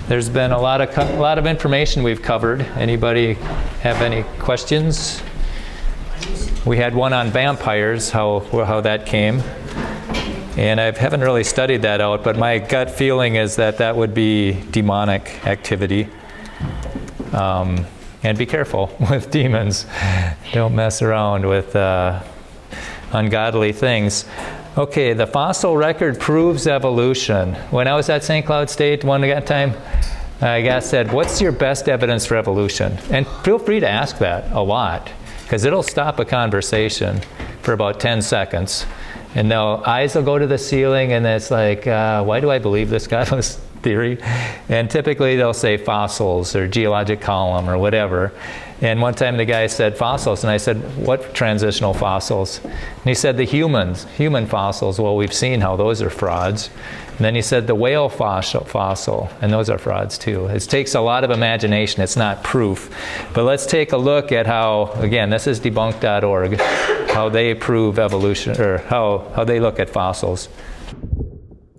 There's been a lot of information we've covered. Anybody have any questions? We had one on vampires, how that came. And I haven't really studied that out, but my gut feeling is that would be demonic activity. And be careful with demons. Don't mess around with ungodly things. Okay, the fossil record proves evolution. When I was at St. Cloud State one time, a guy said, what's your best evidence for evolution? And feel free to ask that a lot, because it'll stop a conversation for about 10 seconds. And their eyes will go to the ceiling, and it's like, why do I believe this guy's theory? And typically they'll say fossils or geologic column or whatever. And one time the guy said fossils, and I said, what transitional fossils? And he said the human fossils. Well, we've seen how those are frauds. And then he said the whale fossil, and those are frauds too. It takes a lot of imagination. It's not proof. But let's take a look at how, again, this is debunked.org, how they prove evolution, or how they look at fossils.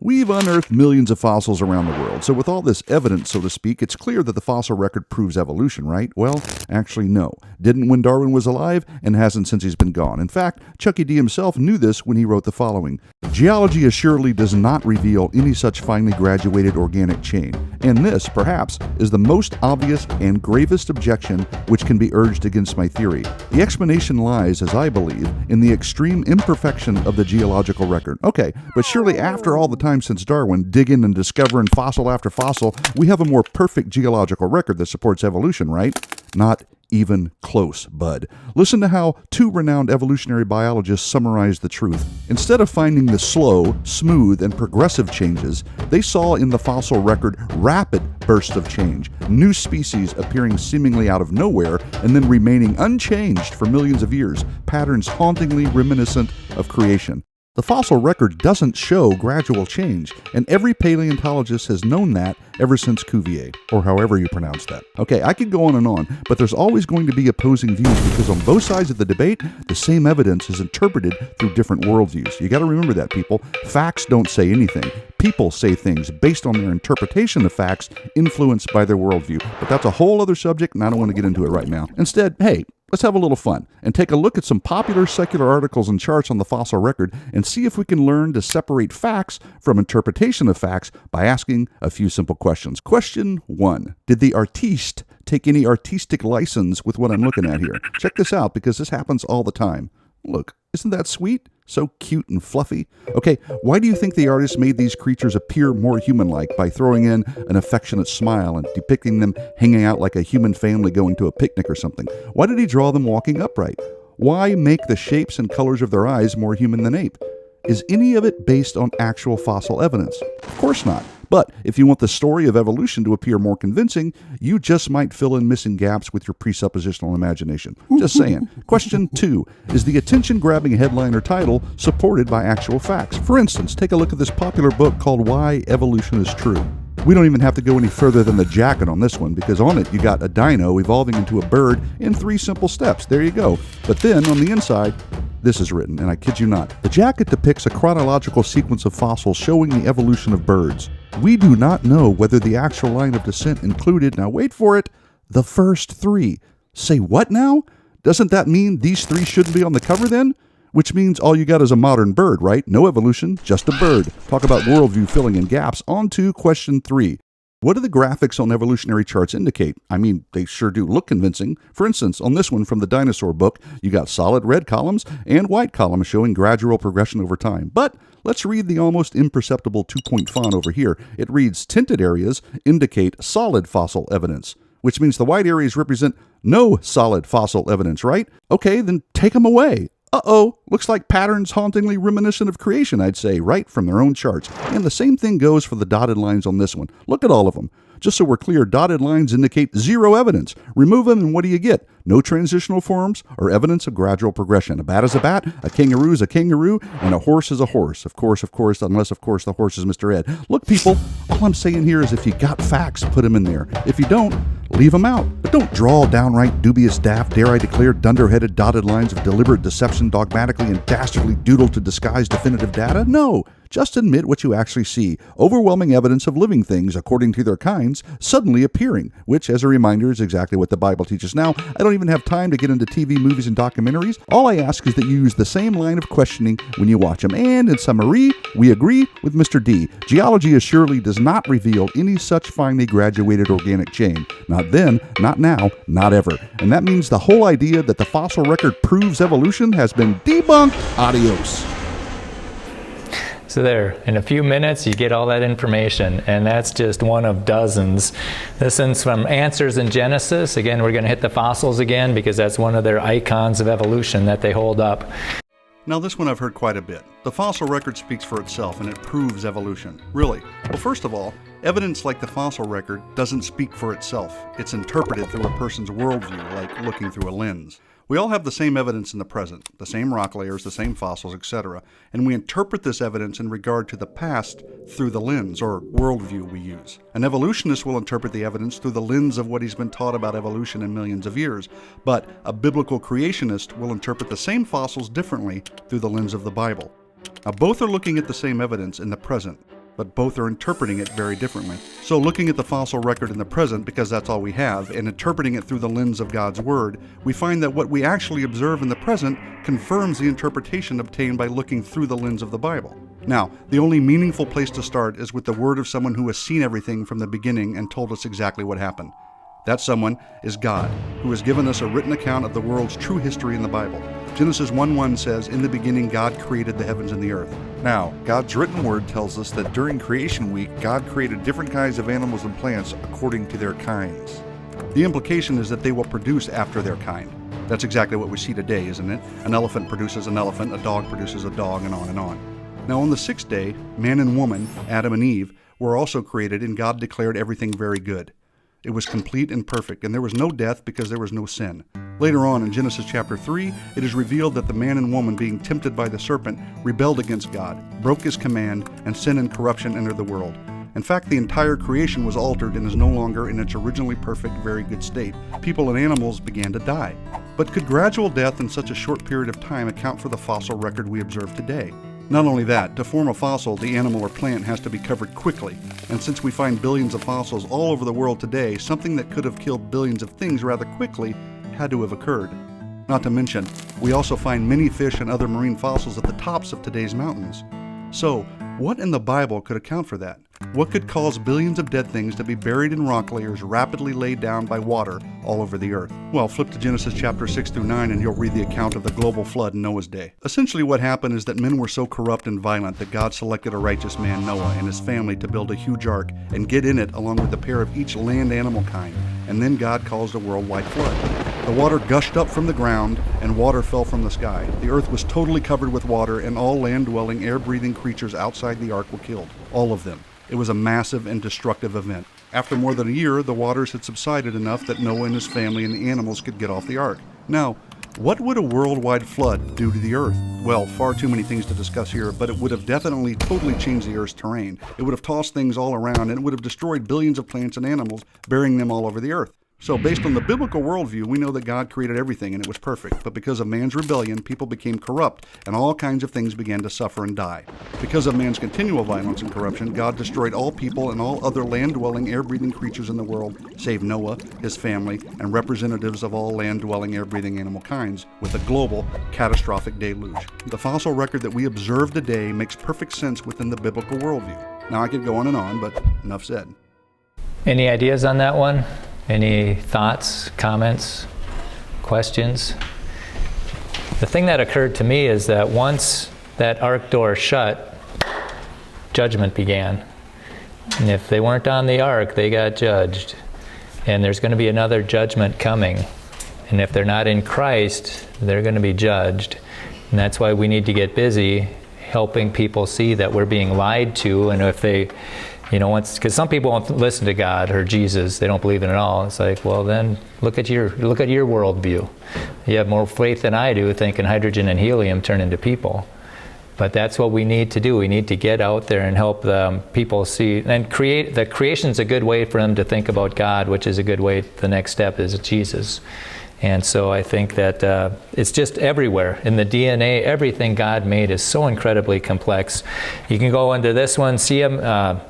We've unearthed millions of fossils around the world, so with all this evidence, so to speak, it's clear that the fossil record proves evolution, right? Well, actually, no. Didn't when Darwin was alive, and hasn't since he's been gone. In fact, Chucky D himself knew this when he wrote the following. Geology assuredly does not reveal any such finely graduated organic chain, and this, perhaps, is the most obvious and gravest objection which can be urged against my theory. The explanation lies, as I believe, in the extreme imperfection of the geological record. Okay, but surely after all the time since Darwin, digging and discovering fossil after fossil, we have a more perfect geological record that supports evolution, right? Not even close, bud. Listen to how two renowned evolutionary biologists summarize the truth. Instead of finding the slow, smooth, and progressive changes, they saw in the fossil record rapid bursts of change, new species appearing seemingly out of nowhere and then remaining unchanged for millions of years, patterns hauntingly reminiscent of creation. The fossil record doesn't show gradual change, and every paleontologist has known that ever since Cuvier, or however you pronounce that. Okay, I could go on, but there's always going to be opposing views because on both sides of the debate, the same evidence is interpreted through different worldviews. You got to remember that, people. Facts don't say anything. People say things based on their interpretation of facts influenced by their worldview. But that's a whole other subject, and I don't want to get into it right now. Instead, hey, let's have a little fun and take a look at some popular secular articles and charts on the fossil record and see if we can learn to separate facts from interpretation of facts by asking a few simple questions. Question 1. Did the artiste take any artistic license with what I'm looking at here? Check this out, because this happens all the time. Look, isn't that sweet? So cute and fluffy. Okay, why do you think the artist made these creatures appear more human-like by throwing in an affectionate smile and depicting them hanging out like a human family going to a picnic or something? Why did he draw them walking upright? Why make the shapes and colors of their eyes more human than ape? Is any of it based on actual fossil evidence? Of course not. But if you want the story of evolution to appear more convincing, you just might fill in missing gaps with your presuppositional imagination. Just saying. Question 2. Is the attention-grabbing headline or title supported by actual facts? For instance, take a look at this popular book called Why Evolution is True. We don't even have to go any further than the jacket on this one, because on it you got a dino evolving into a bird in 3 simple steps. There you go. But then on the inside, this is written, and I kid you not. The jacket depicts a chronological sequence of fossils showing the evolution of birds. We do not know whether the actual line of descent included, now wait for it, the first 3. Say what now? Doesn't that mean these 3 shouldn't be on the cover then? Which means all you got is a modern bird, right? No evolution, just a bird. Talk about worldview filling in gaps. On to question 3. What do the graphics on evolutionary charts indicate? I mean, they sure do look convincing. For instance, on this one from the dinosaur book, you got solid red columns and white columns showing gradual progression over time. But let's read the almost imperceptible 2-point font over here. It reads, tinted areas indicate solid fossil evidence, which means the white areas represent no solid fossil evidence, right? Okay, then take them away. Uh-oh, looks like patterns hauntingly reminiscent of creation, I'd say, right from their own charts. And the same thing goes for the dotted lines on this one. Look at all of them. Just so we're clear, dotted lines indicate zero evidence. Remove them and what do you get? No transitional forms or evidence of gradual progression. A bat is a bat, a kangaroo is a kangaroo, and a horse is a horse. Of course, unless, of course, the horse is Mr. Ed. Look, people, all I'm saying here is if you got facts, put them in there. If you don't, leave them out. But don't draw downright dubious, daft, dare I declare, dunderheaded dotted lines of deliberate deception dogmatically and dastardly doodle to disguise definitive data. No, Just admit what you actually see. Overwhelming evidence of living things, according to their kinds, suddenly appearing, which, as a reminder, is exactly what the Bible teaches. Now, I don't even have time to get into TV, movies, and documentaries. All I ask is that you use the same line of questioning when you watch them. And in summary, we agree with Mr. D. Geology assuredly does not reveal any such finely graduated organic chain. Not then, not now, not ever. And that means the whole idea that the fossil record proves evolution has been debunked. Adios. So there, in a few minutes, you get all that information, and that's just one of dozens. This is from Answers in Genesis. Again, we're going to hit the fossils again because that's one of their icons of evolution that they hold up. Now this one I've heard quite a bit. The fossil record speaks for itself and it proves evolution. Really? Well, first of all, evidence like the fossil record doesn't speak for itself. It's interpreted through a person's worldview, like looking through a lens. We all have the same evidence in the present, the same rock layers, the same fossils, etc., and we interpret this evidence in regard to the past through the lens, or worldview we use. An evolutionist will interpret the evidence through the lens of what he's been taught about evolution in millions of years, but a biblical creationist will interpret the same fossils differently through the lens of the Bible. Now, both are looking at the same evidence in the present, but both are interpreting it very differently. So looking at the fossil record in the present, because that's all we have, and interpreting it through the lens of God's Word, we find that what we actually observe in the present confirms the interpretation obtained by looking through the lens of the Bible. Now, the only meaningful place to start is with the word of someone who has seen everything from the beginning and told us exactly what happened. That someone is God, who has given us a written account of the world's true history in the Bible. Genesis 1:1 says, "In the beginning God created the heavens and the earth." Now, God's written word tells us that during creation week, God created different kinds of animals and plants according to their kinds. The implication is that they will produce after their kind. That's exactly what we see today, isn't it? An elephant produces an elephant, a dog produces a dog, and on and on. Now on the sixth day, man and woman, Adam and Eve, were also created, and God declared everything very good. It was complete and perfect, and there was no death because there was no sin. Later on in Genesis chapter 3, it is revealed that the man and woman, being tempted by the serpent, rebelled against God, broke his command, and sin and corruption entered the world. In fact, the entire creation was altered and is no longer in its originally perfect, very good state. People and animals began to die. But could gradual death in such a short period of time account for the fossil record we observe today? Not only that, to form a fossil, the animal or plant has to be covered quickly. And since we find billions of fossils all over the world today, something that could have killed billions of things rather quickly had to have occurred. Not to mention, we also find many fish and other marine fossils at the tops of today's mountains. So, what in the Bible could account for that? What could cause billions of dead things to be buried in rock layers rapidly laid down by water all over the earth? Well, flip to Genesis chapter 6 through 9 and you'll read the account of the global flood in Noah's day. Essentially what happened is that men were so corrupt and violent that God selected a righteous man, Noah, and his family to build a huge ark and get in it along with a pair of each land animal kind. And then God caused a worldwide flood. The water gushed up from the ground and water fell from the sky. The earth was totally covered with water and all land-dwelling, air-breathing creatures outside the ark were killed. All of them. It was a massive and destructive event. After more than a year, the waters had subsided enough that Noah and his family and the animals could get off the ark. Now, what would a worldwide flood do to the earth? Well, far too many things to discuss here, but it would have definitely totally changed the earth's terrain. It would have tossed things all around, and it would have destroyed billions of plants and animals, burying them all over the earth. So based on the biblical worldview, we know that God created everything and it was perfect. But because of man's rebellion, people became corrupt and all kinds of things began to suffer and die. Because of man's continual violence and corruption, God destroyed all people and all other land-dwelling, air-breathing creatures in the world, save Noah, his family, and representatives of all land-dwelling, air-breathing animal kinds, with a global, catastrophic deluge. The fossil record that we observe today makes perfect sense within the biblical worldview. Now I could go on, but enough said. Any ideas on that one? Any thoughts, comments, questions? The thing that occurred to me is that once that ark door shut, judgment began. And if they weren't on the ark, they got judged. And there's going to be another judgment coming. And if they're not in Christ, they're going to be judged. And that's why we need to get busy helping people see that we're being lied to. And if they, because some people won't listen to God or Jesus, they don't believe in it at all. It's like, well, then look at your worldview. You have more faith than I do, thinking hydrogen and helium turn into people. But that's what we need to do. We need to get out there and help people see and create. The creation's a good way for them to think about God, which is a good way. The next step is Jesus, And so I think that it's just everywhere. In the DNA, everything God made is so incredibly complex. You can go into this one, CMI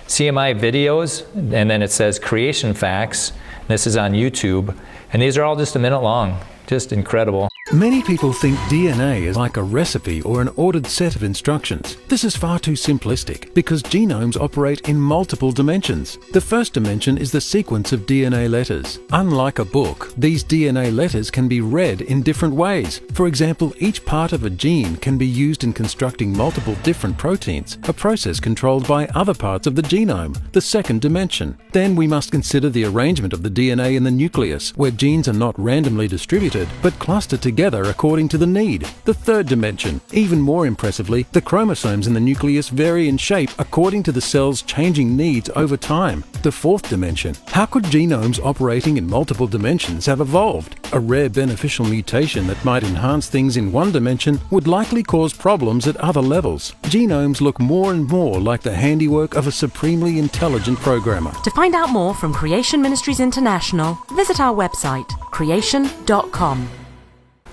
videos, and then it says creation facts. This is on YouTube. And these are all just a minute long. Just incredible. Many people think DNA is like a recipe or an ordered set of instructions. This is far too simplistic because genomes operate in multiple dimensions. The first dimension is the sequence of DNA letters. Unlike a book, these DNA letters can be read in different ways. For example, each part of a gene can be used in constructing multiple different proteins, a process controlled by other parts of the genome, the second dimension. Then we must consider the arrangement of the DNA in the nucleus, where genes are not randomly distributed, but clustered together according to the need. The third dimension. Even more impressively, the chromosomes in the nucleus vary in shape according to the cell's changing needs over time. The fourth dimension. How could genomes operating in multiple dimensions have evolved? A rare beneficial mutation that might enhance things in one dimension would likely cause problems at other levels. Genomes look more and more like the handiwork of a supremely intelligent programmer. To find out more from Creation Ministries International, visit our website, creation.com.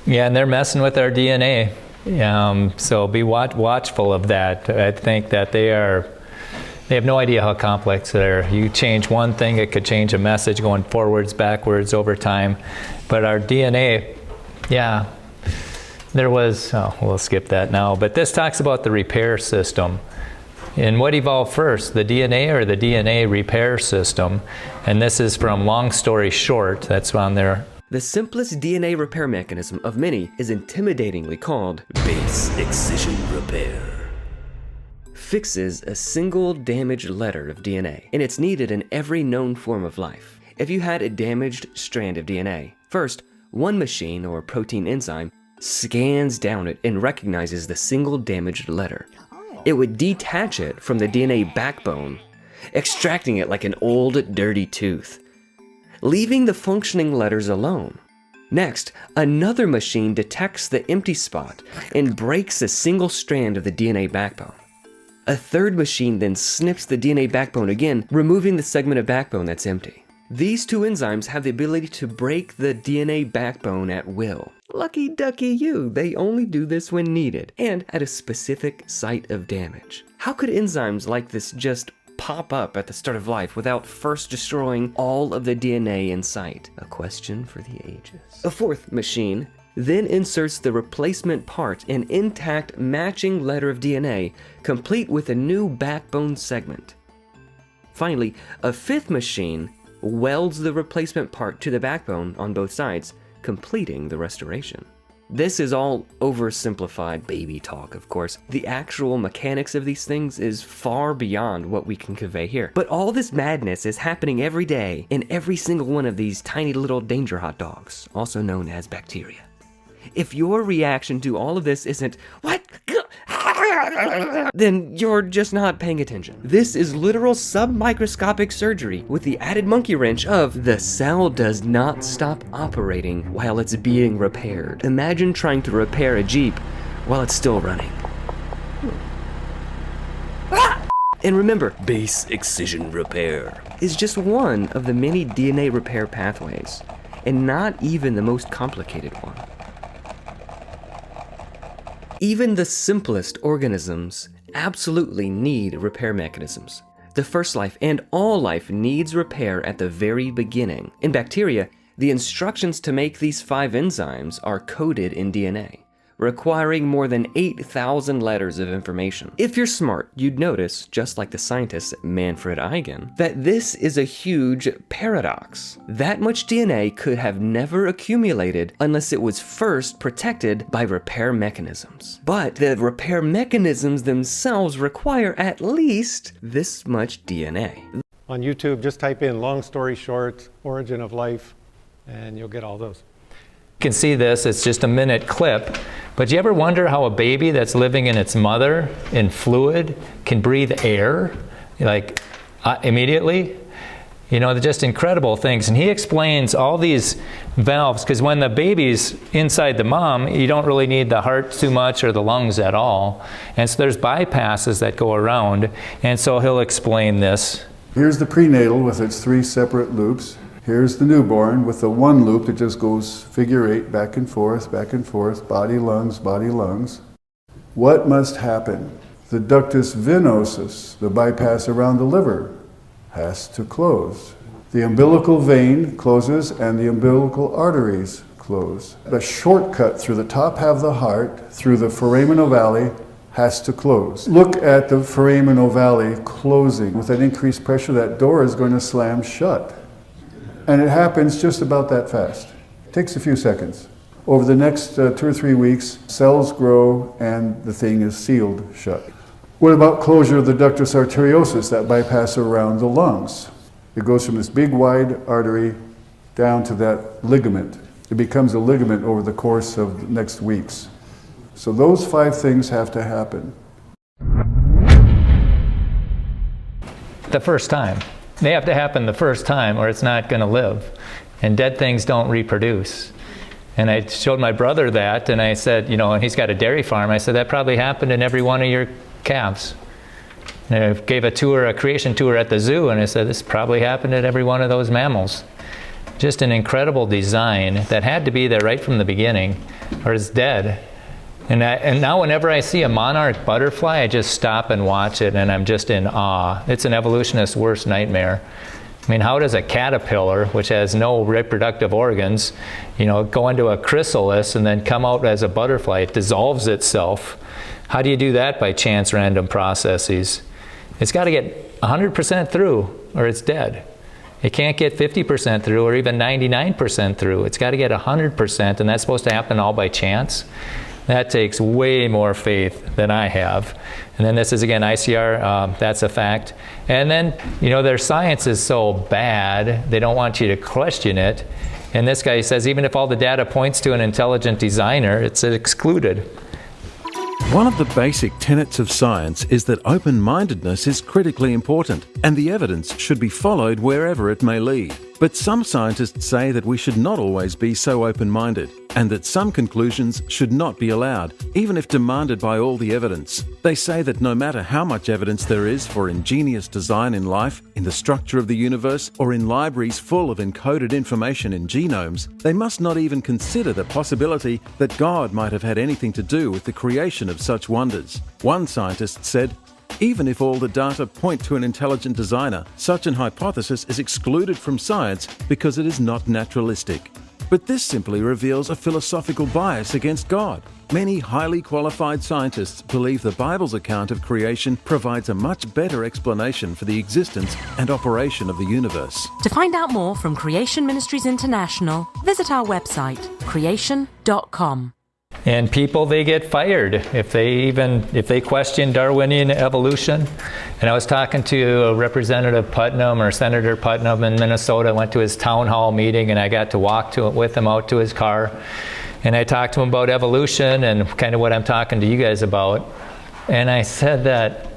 Yeah, and they're messing with our DNA. So be watchful of that. I think that they have no idea how complex they are. You change one thing, it could change a message going forwards, backwards, over time. But our DNA, yeah, we'll skip that now. But this talks about the repair system. And what evolved first, the DNA or the DNA repair system? And this is from Long Story Short, that's on there. The simplest DNA repair mechanism of many is intimidatingly called base excision repair. Fixes a single damaged letter of DNA, and it's needed in every known form of life. If you had a damaged strand of DNA, first, one machine or protein enzyme scans down it and recognizes the single damaged letter. It would detach it from the DNA backbone, extracting it like an old, dirty tooth, leaving the functioning letters alone. Next, another machine detects the empty spot and breaks a single strand of the DNA backbone. A third machine then snips the DNA backbone again, removing the segment of backbone that's empty. These two enzymes have the ability to break the DNA backbone at will. Lucky ducky you, they only do this when needed, and at a specific site of damage. How could enzymes like this just pop up at the start of life without first destroying all of the DNA in sight? A question for the ages. A fourth machine then inserts the replacement part, an intact matching letter of DNA, complete with a new backbone segment. Finally, a fifth machine welds the replacement part to the backbone on both sides, completing the restoration. This is all oversimplified baby talk, of course. The actual mechanics of these things is far beyond what we can convey here. But all this madness is happening every day in every single one of these tiny little danger hot dogs, also known as bacteria. If your reaction to all of this isn't, "What?" then you're just not paying attention. This is literal submicroscopic surgery with the added monkey wrench of the cell does not stop operating while it's being repaired. Imagine trying to repair a Jeep while it's still running. And remember, base excision repair is just one of the many DNA repair pathways, and not even the most complicated one. Even the simplest organisms absolutely need repair mechanisms. The first life and all life needs repair at the very beginning. In bacteria, the instructions to make these 5 enzymes are coded in DNA, requiring more than 8,000 letters of information. If you're smart, you'd notice, just like the scientist Manfred Eigen, that this is a huge paradox. That much DNA could have never accumulated unless it was first protected by repair mechanisms. But the repair mechanisms themselves require at least this much DNA. On YouTube, just type in "long story short, origin of life," and you'll get all those. You can see this, it's just a minute clip, but you ever wonder how a baby that's living in its mother in fluid can breathe air, like immediately? You know, they're just incredible things. And he explains all these valves, because when the baby's inside the mom, you don't really need the heart too much or the lungs at all. And so there's bypasses that go around, and so he'll explain this. Here's the prenatal with its 3 separate loops. Here's the newborn with the one loop that just goes figure 8, back and forth, body, lungs. What must happen? The ductus venosus, the bypass around the liver, has to close. The umbilical vein closes and the umbilical arteries close. The shortcut through the top half of the heart, through the foramen ovale, has to close. Look at the foramen ovale closing. With that increased pressure, that door is going to slam shut. And it happens just about that fast. It takes a few seconds. Over the next 2 or 3 weeks, cells grow and the thing is sealed shut. What about closure of the ductus arteriosus, that bypass around the lungs? It goes from this big wide artery down to that ligament. It becomes a ligament over the course of the next weeks. So those 5 things have to happen. The first time. They have to happen the first time or it's not going to live. And dead things don't reproduce. And I showed my brother that, and I said, and he's got a dairy farm. I said, that probably happened in every one of your calves. And I gave a creation tour at the zoo, and I said, this probably happened at every one of those mammals. Just an incredible design that had to be there right from the beginning, or it's dead. And now whenever I see a monarch butterfly, I just stop and watch it, and I'm just in awe. It's an evolutionist's worst nightmare. I mean, how does a caterpillar, which has no reproductive organs, go into a chrysalis and then come out as a butterfly? It dissolves itself. How do you do that by chance random processes? It's got to get 100% through, or it's dead. It can't get 50% through, or even 99% through. It's got to get 100%, and that's supposed to happen all by chance. That takes way more faith than I have. And then this is, again, ICR, that's a fact. And then, their science is so bad, they don't want you to question it. And this guy says, even if all the data points to an intelligent designer, it's excluded. One of the basic tenets of science is that open-mindedness is critically important, and the evidence should be followed wherever it may lead. But some scientists say that we should not always be so open-minded, and that some conclusions should not be allowed, even if demanded by all the evidence. They say that no matter how much evidence there is for ingenious design in life, in the structure of the universe, or in libraries full of encoded information in genomes, they must not even consider the possibility that God might have had anything to do with the creation of such wonders. One scientist said, even if all the data point to an intelligent designer, such an hypothesis is excluded from science because it is not naturalistic. But this simply reveals a philosophical bias against God. Many highly qualified scientists believe the Bible's account of creation provides a much better explanation for the existence and operation of the universe. To find out more from Creation Ministries International, visit our website, creation.com. And people, they get fired if they question Darwinian evolution. And I was talking to Representative Putnam or Senator Putnam in Minnesota. I went to his town hall meeting, and I got to walk with him out to his car. And I talked to him about evolution and kind of what I'm talking to you guys about. And I said that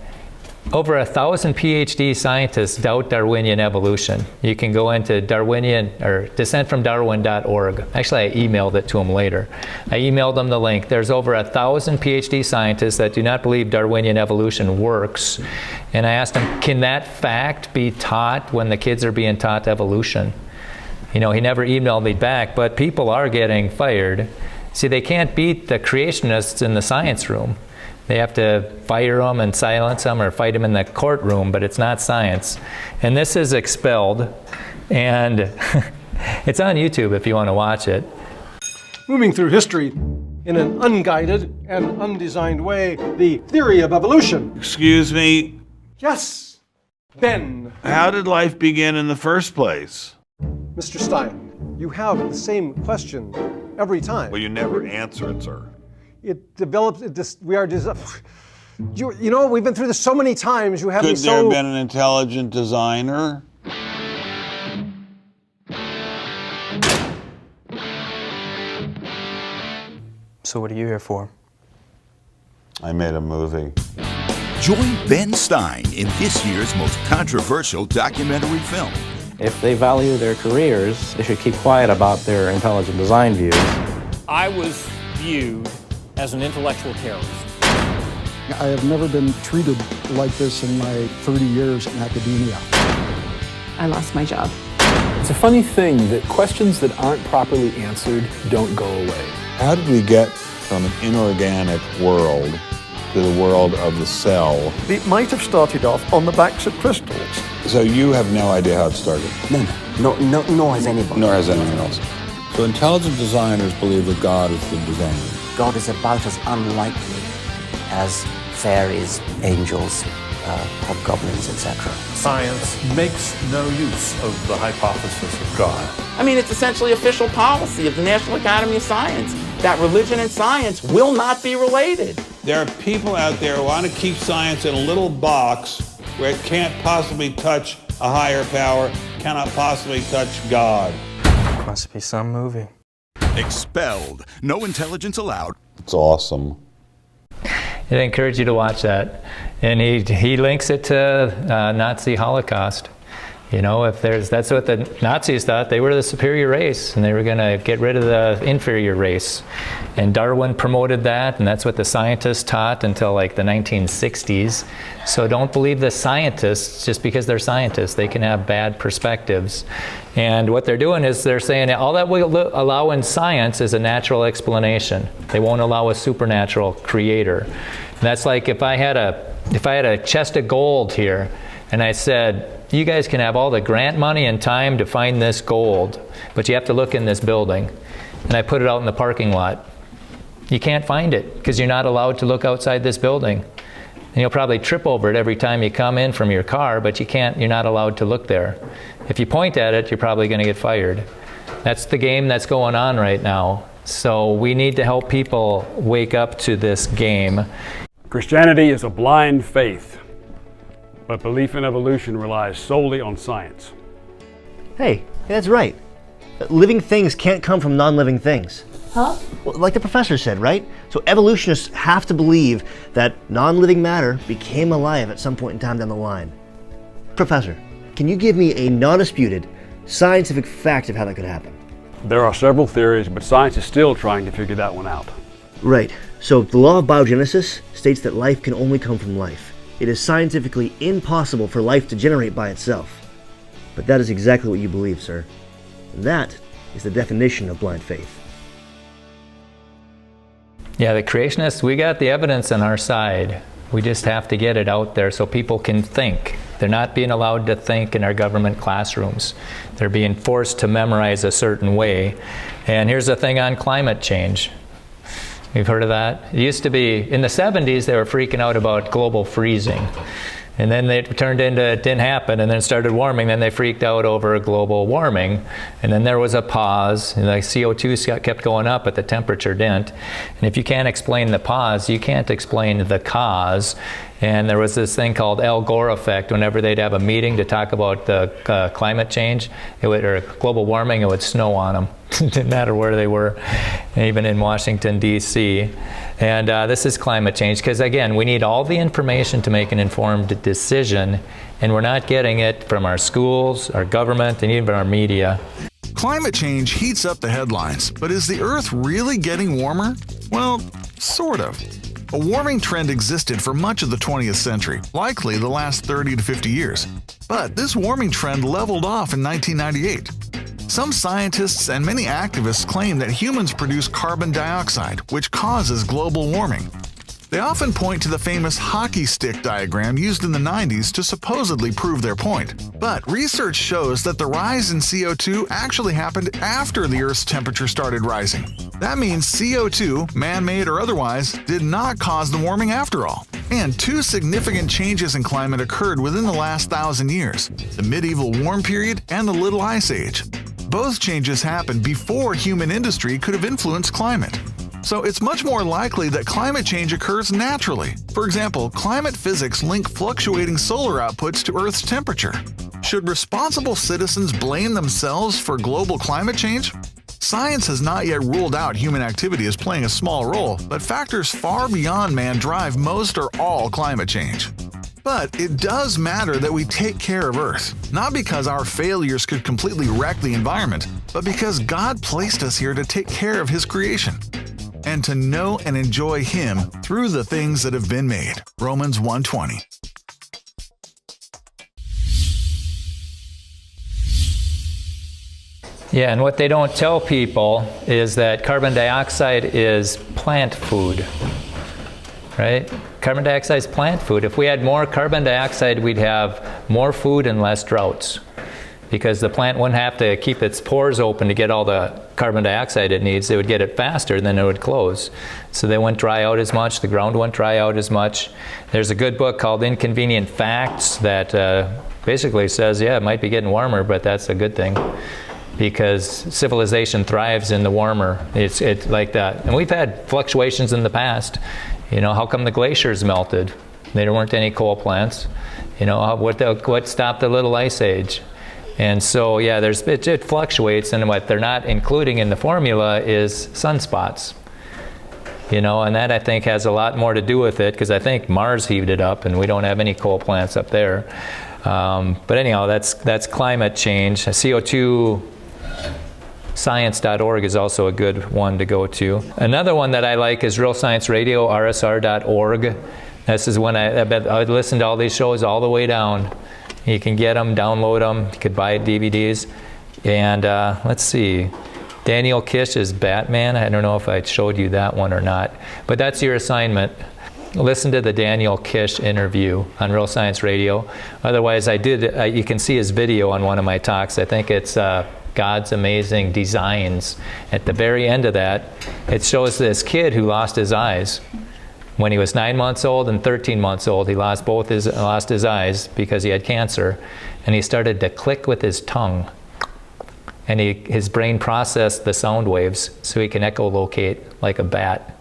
over 1,000 PhD scientists doubt Darwinian evolution. You can go into Darwinian or descentfromdarwin.org. Actually, I emailed it to him later. I emailed him the link. There's over 1,000 PhD scientists that do not believe Darwinian evolution works. And I asked him, can that fact be taught when the kids are being taught evolution? He never emailed me back, but people are getting fired. See, they can't beat the creationists in the science room. They have to fire them and silence them or fight them in the courtroom, but it's not science. And this is expelled, and it's on YouTube if you want to watch it. Moving through history in an unguided and undesigned way, the theory of evolution. Excuse me? Yes, Ben. How did life begin in the first place? Mr. Stein, you have the same question every time. Well, you never answer it, sir. It develops, we've been through this so many times, you have me Could there have been an intelligent designer? So what are you here for? I made a movie. Join Ben Stein in this year's most controversial documentary film. If they value their careers, they should keep quiet about their intelligent design views. I was viewed as an intellectual terrorist. I have never been treated like this in my 30 years in academia. I lost my job. It's a funny thing that questions that aren't properly answered don't go away. How did we get from an inorganic world to the world of the cell? It might have started off on the backs of crystals. So you have no idea how it started? Nor has anybody. Nor has anyone else. So intelligent designers believe that God is the designer. God is about as unlikely as fairies, angels, hobgoblins, etc. Science makes no use of the hypothesis of God. I mean, it's essentially official policy of the National Academy of Science that religion and science will not be related. There are people out there who want to keep science in a little box where it can't possibly touch a higher power, cannot possibly touch God. Must be some movie. Expelled. No intelligence allowed. It's awesome. I'd encourage you to watch that. And he links it to Nazi Holocaust. You know, that's what the Nazis thought. They were the superior race, and they were going to get rid of the inferior race. And Darwin promoted that, and that's what the scientists taught until like the 1960s. So don't believe the scientists just because they're scientists. They can have bad perspectives. And what they're doing is they're saying all that we allow in science is a natural explanation. They won't allow a supernatural creator. And that's like if I had a chest of gold here, and I said, you guys can have all the grant money and time to find this gold, but you have to look in this building. And I put it out in the parking lot. You can't find it because you're not allowed to look outside this building. And you'll probably trip over it every time you come in from your car, but you're not allowed to look there. If you point at it, you're probably going to get fired. That's the game that's going on right now. So we need to help people wake up to this game. Christianity is a blind faith, but belief in evolution relies solely on science. Hey, that's right. Living things can't come from non-living things. Huh? Well, like the professor said, right? So evolutionists have to believe that non-living matter became alive at some point in time down the line. Professor, can you give me a non-disputed scientific fact of how that could happen? There are several theories, but science is still trying to figure that one out. Right. So the law of biogenesis states that life can only come from life. It is scientifically impossible for life to generate by itself. But that is exactly what you believe, sir. And that is the definition of blind faith. Yeah, the creationists, we got the evidence on our side. We just have to get it out there so people can think. They're not being allowed to think in our government classrooms. They're being forced to memorize a certain way. And here's the thing on climate change. You've heard of that? It used to be, in the 70s, they were freaking out about global freezing. And then it turned into it didn't happen, and then it started warming. Then they freaked out over global warming. And then there was a pause, and the CO2 kept going up, but the temperature didn't. And if you can't explain the pause, you can't explain the cause. And there was this thing called Al Gore effect. Whenever they'd have a meeting to talk about the climate change or global warming, it would snow on them. It didn't matter where they were, even in Washington, D.C. And this is climate change because, again, we need all the information to make an informed decision, and we're not getting it from our schools, our government, and even our media. Climate change heats up the headlines, but is the Earth really getting warmer? Well, sort of. A warming trend existed for much of the 20th century, likely the last 30 to 50 years. But this warming trend leveled off in 1998. Some scientists and many activists claim that humans produce carbon dioxide, which causes global warming. They often point to the famous hockey stick diagram used in the 90s to supposedly prove their point. But research shows that the rise in CO2 actually happened after the Earth's temperature started rising. That means CO2, man-made or otherwise, did not cause the warming after all. And two significant changes in climate occurred within the last 1,000 years: the medieval warm period and the Little Ice Age. Both changes happened before human industry could have influenced climate. So it's much more likely that climate change occurs naturally. For example, climate physics link fluctuating solar outputs to Earth's temperature. Should responsible citizens blame themselves for global climate change? Science has not yet ruled out human activity as playing a small role, but factors far beyond man drive most or all climate change. But it does matter that we take care of Earth, not because our failures could completely wreck the environment, but because God placed us here to take care of His creation and to know and enjoy Him through the things that have been made. Romans 1:20. Yeah, and what they don't tell people is that carbon dioxide is plant food, right? Carbon dioxide is plant food. If we had more carbon dioxide, we'd have more food and less droughts, because the plant wouldn't have to keep its pores open to get all the carbon dioxide it needs. They would get it faster, then it would close. So they wouldn't dry out as much, the ground wouldn't dry out as much. There's a good book called Inconvenient Facts that basically says, yeah, it might be getting warmer, but that's a good thing, because civilization thrives in the warmer. It's like that. And we've had fluctuations in the past. You know, how come the glaciers melted? There weren't any coal plants. You know, what stopped the Little Ice Age? And so, yeah, it fluctuates, and what they're not including in the formula is sunspots. You know, and that I think has a lot more to do with it, because I think Mars heaved it up, and we don't have any coal plants up there. But anyhow, that's climate change. CO2 Science.org is also a good one to go to. Another one that I like is Real Science Radio, rsr.org. This is when I listened to all these shows all the way down. You can get them, download them, you could buy DVDs. And let's see, Daniel Kish's Batman. I don't know if I showed you that one or not, but that's your assignment. Listen to the Daniel Kish interview on Real Science Radio. Otherwise, you can see his video on one of my talks. I think it's God's Amazing Designs. At the very end of that, it shows this kid who lost his eyes. When he was 9 months old and 13 months old, he lost his eyes because he had cancer, and he started to click with his tongue. And his brain processed the sound waves so he can echolocate like a bat.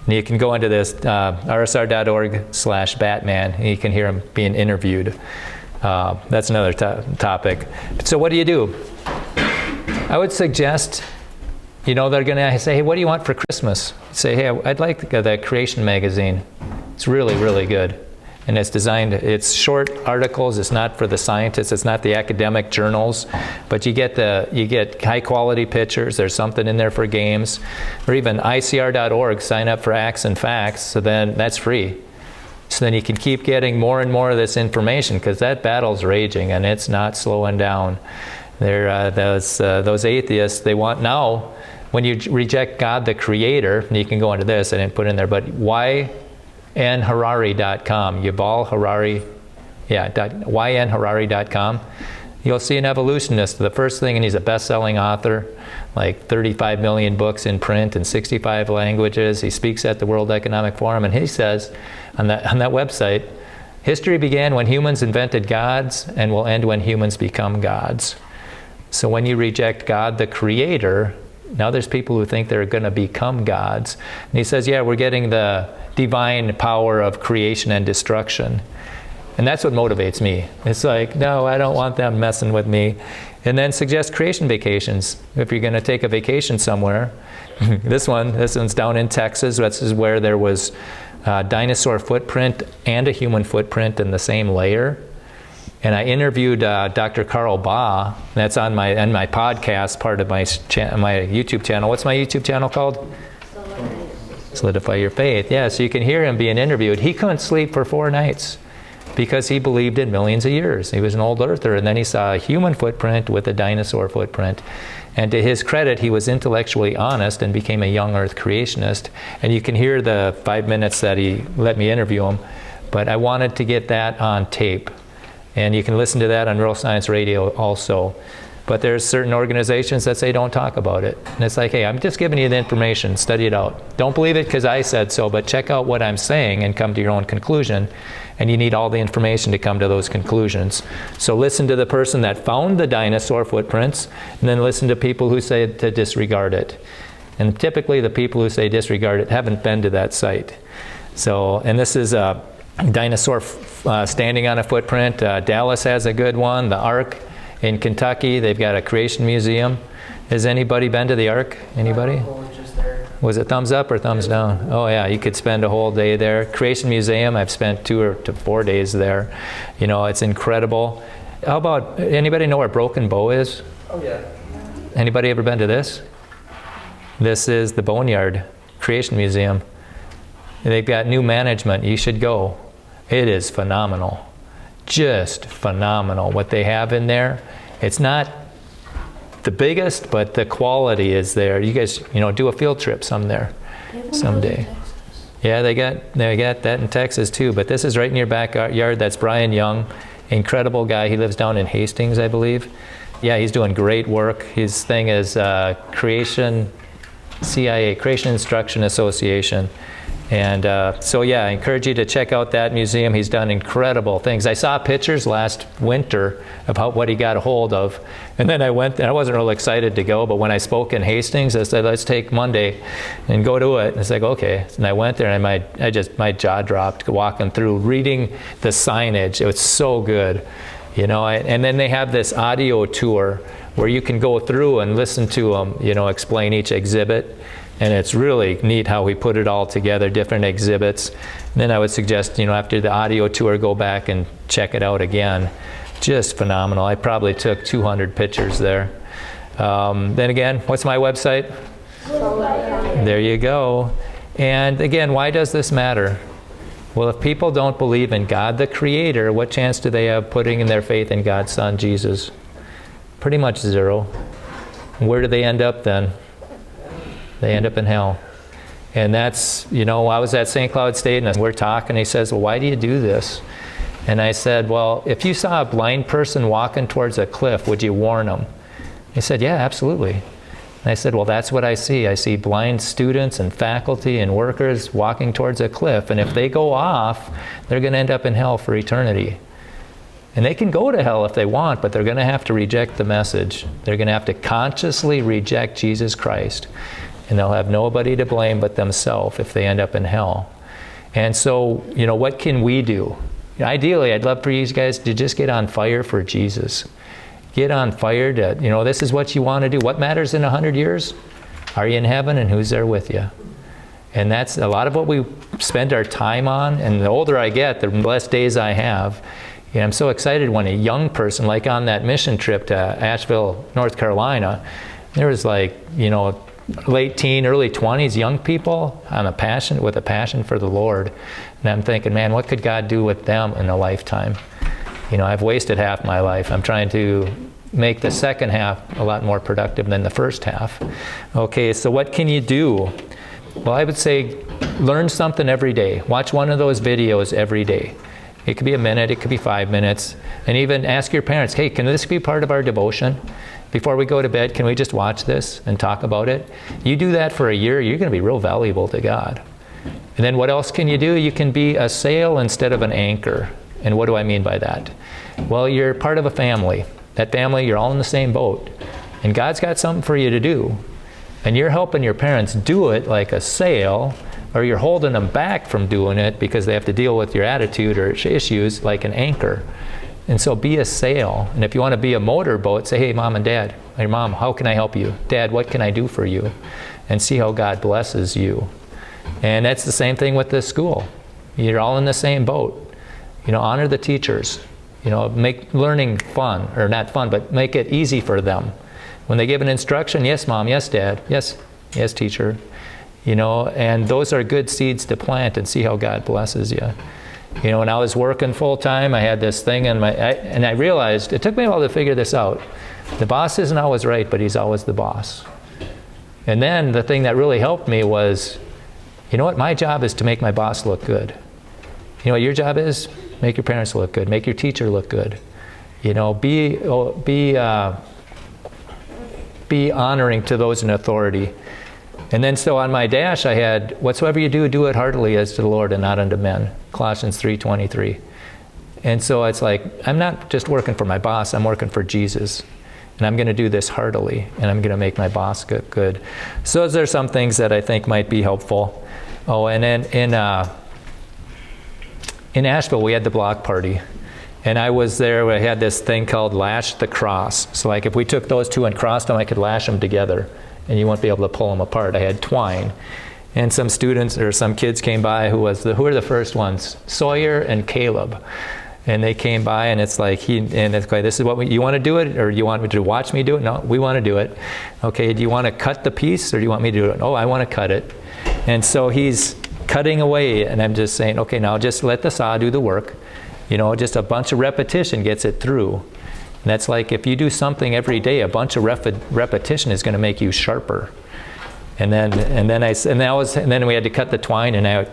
And you can go into this rsr.org/Batman, and you can hear him being interviewed. That's another topic. So what do? I would suggest, you know, they're going to say, hey, what do you want for Christmas? Say, hey, I'd like the Creation magazine. It's really, really good. And it's short articles. It's not for the scientists. It's not the academic journals. But you get high quality pictures. There's something in there for games. Or even ICR.org, sign up for Acts and Facts. So then that's free. So then you can keep getting more and more of this information, because that battle's raging and it's not slowing down. Those atheists, they want now, when you reject God the Creator, and you can go into this, I didn't put it in there, but ynharari.com, Yuval Harari, ynharari.com, you'll see an evolutionist. The first thing, and he's a best-selling author, like 35 million books in print in 65 languages. He speaks at the World Economic Forum, and he says on that website, history began when humans invented gods and will end when humans become gods. So when you reject God the Creator, now there's people who think they're going to become gods. And he says, yeah, we're getting the divine power of creation and destruction. And that's what motivates me. It's like, no, I don't want them messing with me. And then suggest creation vacations. If you're going to take a vacation somewhere, this one's down in Texas. This is where there was a dinosaur footprint and a human footprint in the same layer. And I interviewed Dr. Carl Baugh. That's on my podcast, part of my YouTube channel. What's my YouTube channel called? Solidify Your Faith. Yeah, so you can hear him being interviewed. He couldn't sleep for 4 nights because he believed in millions of years. He was an old earther, and then he saw a human footprint with a dinosaur footprint. And to his credit, he was intellectually honest and became a young earth creationist. And you can hear the 5 minutes that he let me interview him. But I wanted to get that on tape. And you can listen to that on Real Science Radio also. But there's certain organizations that say don't talk about it. And it's like, hey, I'm just giving you the information, study it out. Don't believe it because I said so, but check out what I'm saying and come to your own conclusion. And you need all the information to come to those conclusions. So listen to the person that found the dinosaur footprints, and then listen to people who say to disregard it. And typically the people who say disregard it haven't been to that site. So, and this is a dinosaur standing on a footprint. Dallas has a good one. The Ark in Kentucky, they've got a creation museum. Has anybody been to the Ark? Anybody? Was it thumbs up or thumbs down? Oh yeah, you could spend a whole day there. Creation Museum, I've spent 2 to 4 days there. You know, it's incredible. How about, anybody know where Broken Bow is? Oh yeah. Anybody ever been to this? This is the Boneyard Creation Museum. They've got new management. You should go. It is phenomenal. Just phenomenal what they have in there. It's not the biggest, but the quality is there. You guys, do a field trip someday. Yeah, they got that in Texas too, but this is right in your backyard. That's Brian Young, incredible guy. He lives down in Hastings, I believe. Yeah, he's doing great work. His thing is Creation Instruction Association. And so yeah, I encourage you to check out that museum. He's done incredible things. I saw pictures last winter about what he got a hold of. And then I went, and I wasn't really excited to go, but when I spoke in Hastings, I said, let's take Monday and go to it. And it's like, okay. And I went there, and my jaw dropped walking through, reading the signage. It was so good. And then they have this audio tour where you can go through and listen to them, explain each exhibit. And it's really neat how we put it all together, different exhibits. And then I would suggest, after the audio tour, go back and check it out again. Just phenomenal. I probably took 200 pictures there. Then again, what's my website? There you go. And again, why does this matter? Well, if people don't believe in God the Creator, what chance do they have putting in their faith in God's Son, Jesus? Pretty much zero. Where do they end up then? They end up in hell. And that's, I was at St. Cloud State, and we're talking. He says, well, why do you do this? And I said, well, if you saw a blind person walking towards a cliff, would you warn them? He said, yeah, absolutely. And I said, well, that's what I see. I see blind students and faculty and workers walking towards a cliff. And if they go off, they're going to end up in hell for eternity. And they can go to hell if they want, but they're going to have to reject the message. They're going to have to consciously reject Jesus Christ. And they'll have nobody to blame but themselves if they end up in hell. And so, what can we do? Ideally, I'd love for you guys to just get on fire for Jesus. Get on fire to, this is what you want to do. What matters in 100 years? Are you in heaven, and who's there with you? And that's a lot of what we spend our time on. And the older I get, the less days I have. And I'm so excited when a young person, like on that mission trip to Asheville, North Carolina, there was late teen, early 20s young people with a passion for the Lord. And I'm thinking, man, what could God do with them in a lifetime? I've wasted half my life. I'm trying to make the second half a lot more productive than the first half. Okay, so what can you do? Well, I would say learn something every day. Watch one of those videos every day. It could be a minute, it could be 5 minutes. And even ask your parents, hey, can this be part of our devotion? Before we go to bed, can we just watch this and talk about it? You do that for a year, you're going to be real valuable to God. And then what else can you do? You can be a sail instead of an anchor. And what do I mean by that? Well, you're part of a family. That family, you're all in the same boat. And God's got something for you to do. And you're helping your parents do it like a sail, or you're holding them back from doing it because they have to deal with your attitude or issues like an anchor. And so be a sail. And if you want to be a motorboat, say, hey, Mom and Dad, hey, Mom, how can I help you? Dad, what can I do for you? And see how God blesses you. And that's the same thing with this school. You're all in the same boat. Honor the teachers. Make learning fun, or not fun, but make it easy for them. When they give an instruction, yes, Mom, yes, Dad, yes, teacher. And those are good seeds to plant and see how God blesses you. When I was working full time, I had this thing and I realized, it took me a while to figure this out. The boss isn't always right, but he's always the boss. And then the thing that really helped me was, my job is to make my boss look good. What your job is? Make your parents look good. Make your teacher look good. Be honoring to those in authority. And then so on my dash I had, whatsoever you do, do it heartily as to the Lord and not unto men. Colossians 3:23. And so it's like, I'm not just working for my boss, I'm working for Jesus. And I'm going to do this heartily, and I'm going to make my boss good. So those are some things that I think might be helpful. Oh, and then in Asheville, we had the block party. And I was there, we had this thing called Lash the Cross. So like if we took those two and crossed them, I could lash them together. And you won't be able to pull them apart. I had twine. And some students or some kids came by who were the first ones? Sawyer and Caleb. And they came by, and it's like, this is what you want to do it, or you want me to watch me do it? No, we want to do it. Okay, do you want to cut the piece, or do you want me to do it? Oh, I want to cut it. And so he's cutting away, and I'm just saying, okay, now just let the saw do the work. Just a bunch of repetition gets it through. that's like if you do something every day, a bunch of repetition is going to make you sharper. And then we had to cut the twine, and I,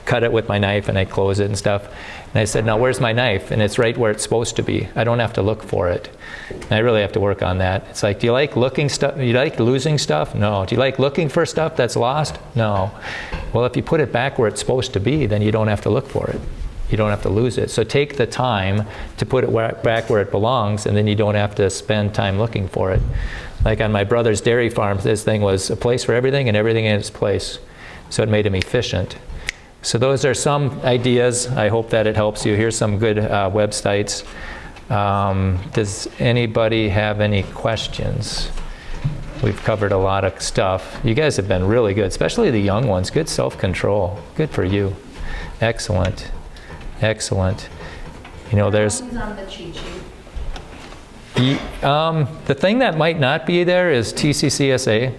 cut it with my knife, and I close it and stuff. And I said, now where's my knife? And it's right where it's supposed to be. I don't have to look for it. And I really have to work on that. It's like, do you like looking stuff? You like losing stuff? No. Do you like looking for stuff that's lost? No. Well, if you put it back where it's supposed to be, then you don't have to look for it. You don't have to lose it. So take the time to put it back where it belongs, and then you don't have to spend time looking for it. Like on my brother's dairy farm, this thing was a place for everything and everything in its place. So it made him efficient. So those are some ideas. I hope that it helps you. Here's some good websites. Does anybody have any questions? We've covered a lot of stuff. You guys have been really good, especially the young ones. Good self-control. Good for you. Excellent. Excellent. There's... on the cheat sheet? The thing that might not be there is TCCSA.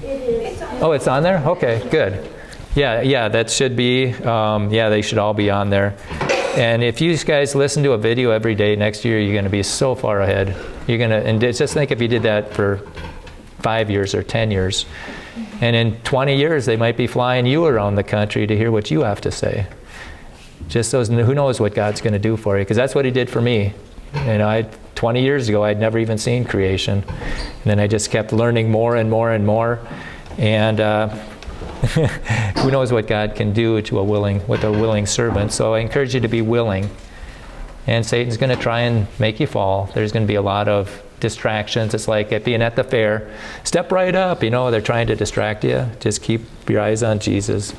It is. Oh, it's on there? Okay, good. Yeah, that should be. They should all be on there. And if you guys listen to a video every day, next year you're going to be so far ahead. And just think if you did that for 5 years or 10 years. And in 20 years, they might be flying you around the country to hear what you have to say. Just those, who knows what God's going to do for you, because that's what he did for me. 20 years ago, I'd never even seen creation. And then I just kept learning more and more and more. And who knows what God can do with a willing servant. So I encourage you to be willing. And Satan's going to try and make you fall. There's going to be a lot of distractions. It's like being at the fair. Step right up. They're trying to distract you. Just keep your eyes on Jesus.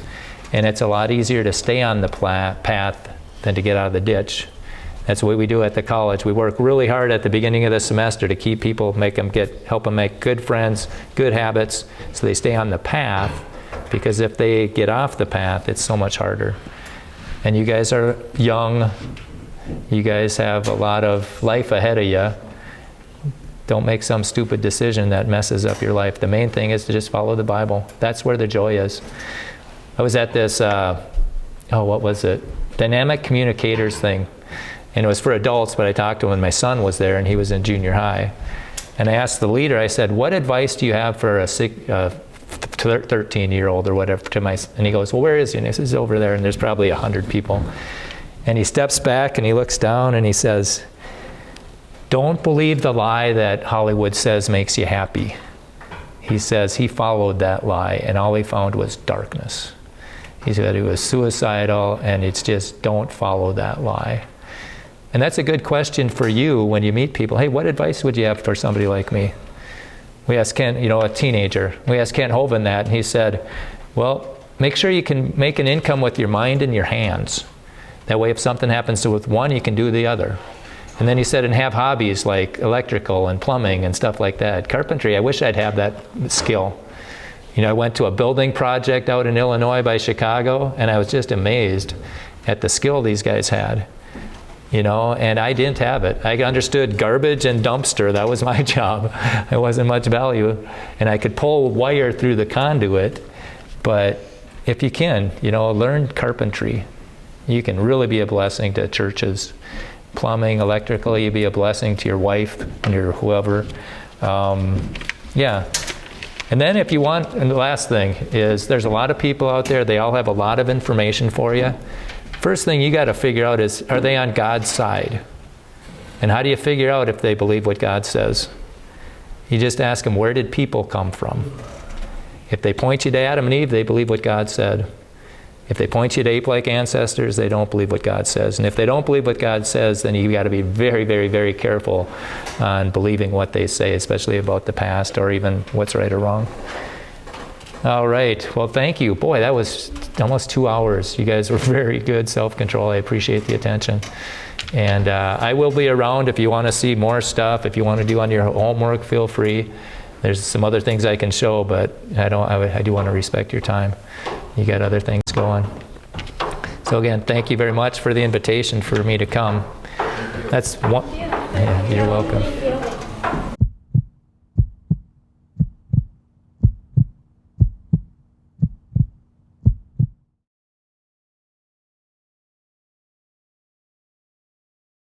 And it's a lot easier to stay on the path than to get out of the ditch. That's what we do at the college. We work really hard at the beginning of the semester to keep people, help them make good friends, good habits, so they stay on the path. Because if they get off the path, it's so much harder. And you guys are young. You guys have a lot of life ahead of you. Don't make some stupid decision that messes up your life. The main thing is to just follow the Bible. That's where the joy is. I was at this, what was it? Dynamic communicators thing. And it was for adults, but I talked to him when my son was there, and he was in junior high. And I asked the leader, I said, what advice do you have for a 13-year-old or whatever? And he goes, well, where is he? And he says, he's over there, and there's probably 100 people. And he steps back, and he looks down, and he says, don't believe the lie that Hollywood says makes you happy. He says he followed that lie, and all he found was darkness. He said he was suicidal, and it's just don't follow that lie. And that's a good question for you when you meet people. Hey, what advice would you have for somebody like me? We asked Ken, a teenager. We asked Ken Hovind that, and he said, well, make sure you can make an income with your mind and your hands. That way if something happens with one, you can do the other. And then he said, and have hobbies like electrical and plumbing and stuff like that. Carpentry, I wish I'd have that skill. I went to a building project out in Illinois by Chicago, and I was just amazed at the skill these guys had. And I didn't have it. I understood garbage and dumpster. That was my job. It wasn't much value. And I could pull wire through the conduit. But if you can, learn carpentry. You can really be a blessing to churches. Plumbing, electrical, you'd be a blessing to your wife and your whoever. And then if you want, and the last thing is, there's a lot of people out there. They all have a lot of information for you. First thing you got to figure out is, are they on God's side? And how do you figure out if they believe what God says? You just ask them, where did people come from? If they point you to Adam and Eve, they believe what God said. If they point you to ape-like ancestors, they don't believe what God says. And if they don't believe what God says, then you got to be very, very, very careful on believing what they say, especially about the past or even what's right or wrong. All right. Well, thank you. Boy, that was almost 2 hours. You guys were very good self-control. I appreciate the attention. And I will be around if you want to see more stuff. If you want to do on your homework, feel free. There's some other things I can show, but I do want to respect your time. You got other things going. So again, thank you very much for the invitation for me to come. That's one. Yeah, you're welcome.